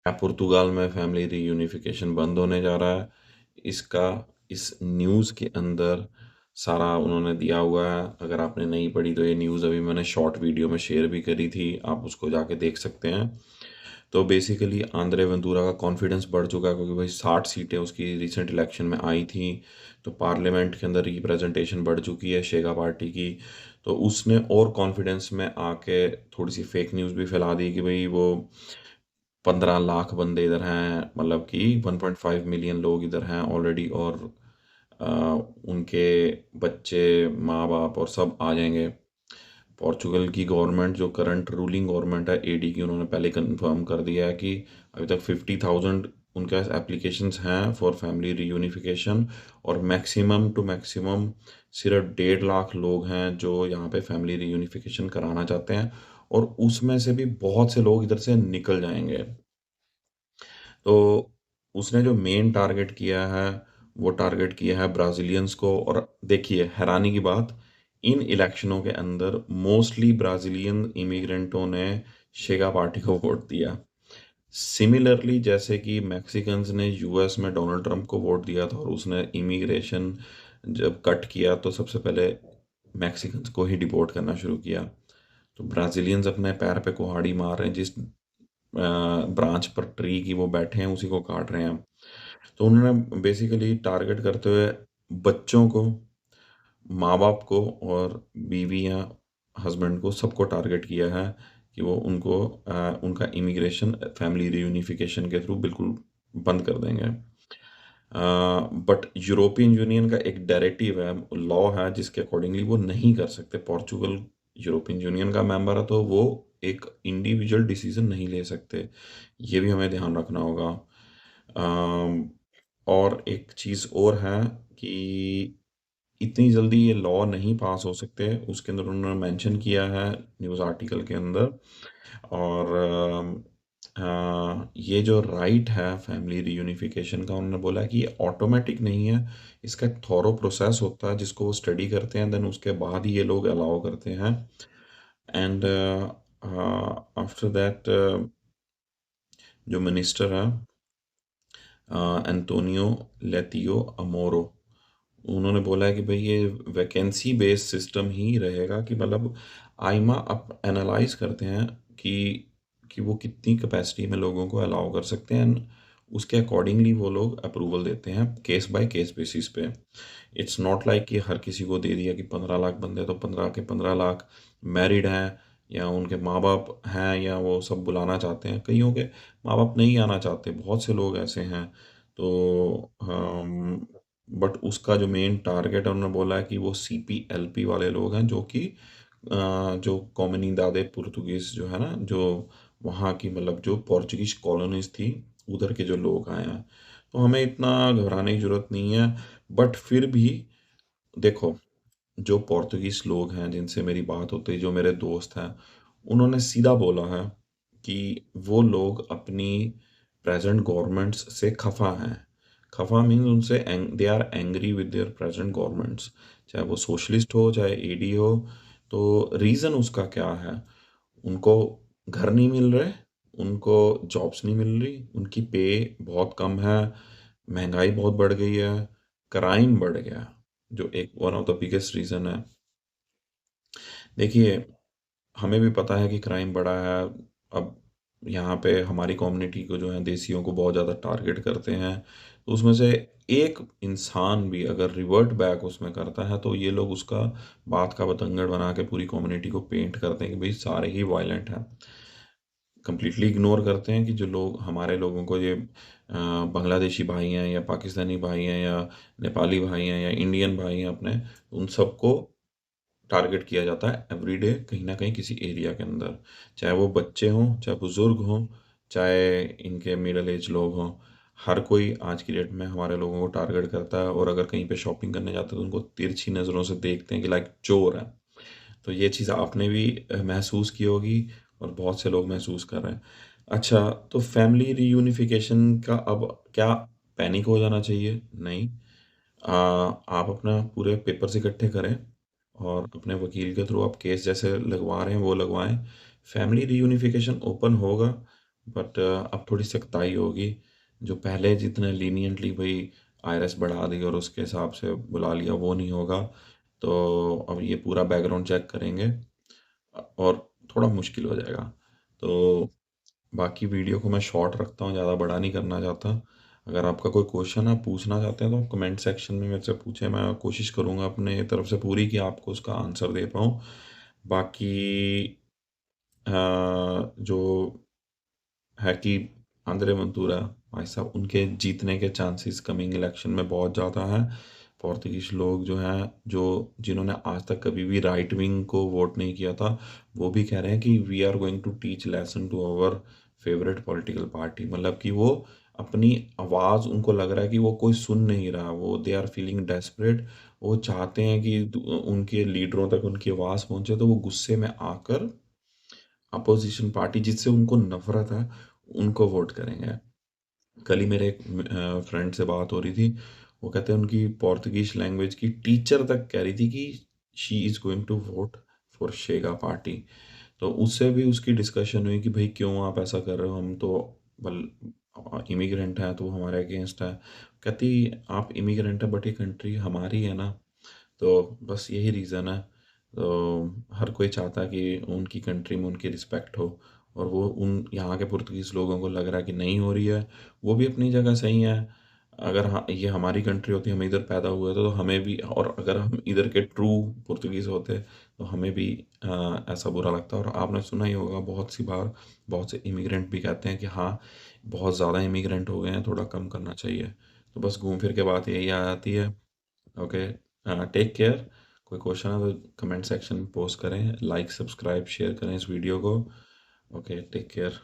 पुर्तगाल में फैमिली रियूनिफिकेशन बंद होने जा रहा है। इसका इस न्यूज़ के अंदर सारा उन्होंने दिया हुआ है। अगर आपने नहीं पढ़ी तो ये न्यूज़ अभी मैंने शॉर्ट वीडियो में शेयर भी करी थी, आप उसको जाके देख सकते हैं। तो बेसिकली आंद्रे वेंतुरा का कॉन्फिडेंस बढ़ चुका है, क्योंकि भाई 60 सीटें उसकी रिसेंट इलेक्शन में आई थी। तो पार्लियामेंट के अंदर रिप्रेजेंटेशन बढ़ चुकी है शेगा पार्टी की। तो उसने और कॉन्फिडेंस में आके थोड़ी सी फेक न्यूज़ भी फैला दी कि भाई वो 15 लाख बंदे इधर हैं, मतलब कि 1.5 मिलियन लोग इधर हैं ऑलरेडी, और अ, उनके बच्चे, माँ बाप और सब आ जाएंगे। पोर्चुगल की गवर्नमेंट, जो करंट रूलिंग गवर्नमेंट है एडी की, उन्होंने पहले कंफर्म कर दिया है कि अभी तक 50,000 उनके एप्लीकेशंस हैं फॉर फैमिली रीयूनिफिकेशन। और मैक्सिमम टू मैक्सिमम सिर्फ 1.5 लाख लोग हैं जो यहाँ पे फैमिली रीयूनिफिकेशन कराना चाहते हैं, और उसमें से भी बहुत से लोग इधर से निकल जाएंगे। तो उसने जो मेन टारगेट किया है, वो टारगेट किया है ब्राज़ीलियंस को। और देखिए हैरानी की बात, इन इलेक्शनों के अंदर मोस्टली ब्राज़ीलियन इमिग्रेंटों ने शेगा पार्टी को वोट दिया। सिमिलरली जैसे कि मैक्सिकन्स ने यूएस में डोनाल्ड ट्रंप को वोट दिया था, और उसने इमिग्रेशन जब कट किया तो सबसे पहले मैक्सिकन्स को ही डिपोर्ट करना शुरू किया। तो ब्राज़ीलियंस अपने पैर पे कुल्हाड़ी मार रहे हैं, जिस ब्रांच पर ट्री की वो बैठे हैं उसी को काट रहे हैं। तो उन्होंने बेसिकली टारगेट करते हुए बच्चों को, माँ बाप को और बीवी या हस्बैंड को, सबको टारगेट किया है कि वो उनको उनका इमिग्रेशन फैमिली रियूनिफिकेशन के थ्रू बिल्कुल बंद कर देंगे। बट यूरोपियन यूनियन का एक डायरेक्टिव है, लॉ है, जिसके अकॉर्डिंगली वो नहीं कर सकते। पोर्चुगल यूरोपियन यूनियन का मेंबर है, तो वो एक इंडिविजुअल डिसीजन नहीं ले सकते। ये भी हमें ध्यान रखना होगा। अम, और एक चीज़ और है कि इतनी जल्दी ये लॉ नहीं पास हो सकते, उसके अंदर उन्होंने मेंशन किया है न्यूज़ आर्टिकल के अंदर। और ये जो राइट है फैमिली रियूनिफिकेशन का, उन्होंने बोला कि ये ऑटोमेटिक नहीं है, इसका एक थॉरो प्रोसेस होता है जिसको वो स्टडी करते हैं, देन उसके बाद ही ये लोग अलाउ करते हैं। एंड आफ्टर दैट जो मिनिस्टर है एंटोनियो लेतियो अमोरो, उन्होंने बोला है कि भाई ये वैकेंसी बेस्ड सिस्टम ही रहेगा, कि मतलब आइमा अब एनालाइज करते हैं कि वो कितनी कैपेसिटी में लोगों को अलाउ कर सकते हैं, and उसके अकॉर्डिंगली वो लोग अप्रूवल देते हैं केस बाय केस बेसिस पे। इट्स नॉट लाइक कि हर किसी को दे दिया कि 15 लाख बंदे तो 15 के 15 लाख मैरिड हैं, या उनके माँ बाप हैं, या वो सब बुलाना चाहते हैं। कईयों के माँ बाप नहीं आना चाहते, बहुत से लोग ऐसे हैं। तो बट उसका जो मेन टारगेट है, उन्होंने बोला है कि वो CPLP वाले लोग हैं, जो कि जो कॉमनिदादे पुर्तगीज जो है ना, जो वहाँ की, मतलब जो पोर्चुगीज कॉलोनीज थी, उधर के जो लोग आए हैं। तो हमें इतना घबराने की जरूरत नहीं है। बट फिर भी देखो, जो पोर्तुगीज लोग हैं जिनसे मेरी बात होती है, जो मेरे दोस्त हैं, उन्होंने सीधा बोला है कि वो लोग अपनी प्रेजेंट गवर्नमेंट्स से खफा हैं। खफा मीन्स उनसे they are angry with their present governments, चाहे वो सोशलिस्ट हो चाहे एडी हो। तो रीज़न उसका क्या है? उनको घर नहीं मिल रहे, उनको जॉब्स नहीं मिल रही, उनकी पे बहुत कम है, महंगाई बहुत बढ़ गई है, क्राइम बढ़ गया है, जो एक one of the biggest reason है। देखिए, हमें भी पता है कि क्राइम बढ़ा है। अब यहाँ पे हमारी कम्युनिटी को जो है, देसियों को बहुत ज़्यादा टारगेट करते हैं। तो उसमें से एक इंसान भी अगर रिवर्ट बैक उसमें करता है, तो ये लोग उसका बात का बतंगड़ बना के पूरी कम्युनिटी को पेंट करते हैं कि भाई सारे ही वायलेंट हैं। कंप्लीटली इग्नोर करते हैं कि जो लोग, हमारे लोगों को, ये बांग्लादेशी भाई हैं या पाकिस्तानी भाई हैं या नेपाली भाई हैं या इंडियन भाई हैं अपने, उन सबको टारगेट किया जाता है एवरीडे, कहीं ना कहीं किसी एरिया के अंदर। चाहे वो बच्चे हों, चाहे बुजुर्ग हों, चाहे इनके मिडिल एज लोग हों, हर कोई आज की डेट में हमारे लोगों को टारगेट करता है। और अगर कहीं पे शॉपिंग करने जाते हैं तो उनको तिरछी नज़रों से देखते हैं कि लाइक चोर है। तो ये चीज़ आपने भी महसूस की होगी, और बहुत से लोग महसूस कर रहे हैं। अच्छा, तो फैमिली रीयूनिफिकेशन का अब क्या पैनिक हो जाना चाहिए? नहीं। आप अपना पूरे पेपर्स इकट्ठे करें, और अपने वकील के थ्रू आप केस जैसे लगवा रहे हैं वो लगवाएं। फैमिली रीयूनिफिकेशन ओपन होगा, बट अब थोड़ी सख्ताई होगी। जो पहले जितने लीनियंटली भाई आईआरएस बढ़ा दी और उसके हिसाब से बुला लिया, वो नहीं होगा। तो अब ये पूरा बैकग्राउंड चेक करेंगे और थोड़ा मुश्किल हो जाएगा। तो बाकी वीडियो को मैं शॉर्ट रखता हूँ, ज़्यादा बड़ा नहीं करना चाहता। अगर आपका कोई क्वेश्चन आप पूछना चाहते हैं तो कमेंट सेक्शन में मेरे से पूछें, मैं कोशिश करूँगा अपने तरफ से पूरी कि आपको उसका आंसर दे पाऊँ। बाकी जो है कि आंद्रे वंतूरा भाई साहब, उनके जीतने के चांसेस कमिंग इलेक्शन में बहुत ज़्यादा हैं। पोर्तुगीज लोग जो हैं, जो जिन्होंने आज तक कभी भी राइट विंग को वोट नहीं किया था, वो भी कह रहे हैं कि we are going to teach lesson to our favourite political party. मतलब कि वो अपनी आवाज़, उनको लग रहा है कि वो कोई सुन नहीं रहा, वो दे आर फीलिंग डेस्परेट। वो चाहते हैं कि उनके लीडरों तक उनकी आवाज़ पहुंचे, तो वो गुस्से में आकर अपोजिशन पार्टी जिससे उनको नफरत है उनको वोट करेंगे। कल ही मेरे एक फ्रेंड से बात हो रही थी, वो कहते हैं उनकी पोर्तुगीज लैंग्वेज की टीचर तक कह रही थी कि she is going to vote for शेगा पार्टी। तो उससे भी उसकी डिस्कशन हुई कि भाई क्यों आप ऐसा कर रहे हो, हम तो बल इमिग्रेंट हैं तो वो हमारे अगेंस्ट है। कहती आप इमिग्रेंट है बट ये कंट्री हमारी है ना। तो बस यही रीज़न है। तो हर कोई चाहता है कि उनकी कंट्री में उनकी रिस्पेक्ट हो, और वो उन यहाँ के पुर्तगीज़ लोगों को लग रहा है कि नहीं हो रही है। वो भी अपनी जगह सही है। अगर हाँ ये हमारी कंट्री होती, हम इधर पैदा हुए थे तो हमें भी, और अगर हम इधर के ट्रू पुर्तगीज़ होते तो हमें भी ऐसा बुरा लगता। और आपने सुना ही होगा बहुत सी बार, बहुत से इमिग्रेंट भी कहते हैं कि हाँ बहुत ज़्यादा इमिग्रेंट हो गए हैं, थोड़ा कम करना चाहिए। तो बस घूम फिर के बात यही आ जाती है। Okay, take care. कोई क्वेश्चन है तो कमेंट सेक्शन में पोस्ट करें, लाइक सब्सक्राइब शेयर करें इस वीडियो को। Okay, take care.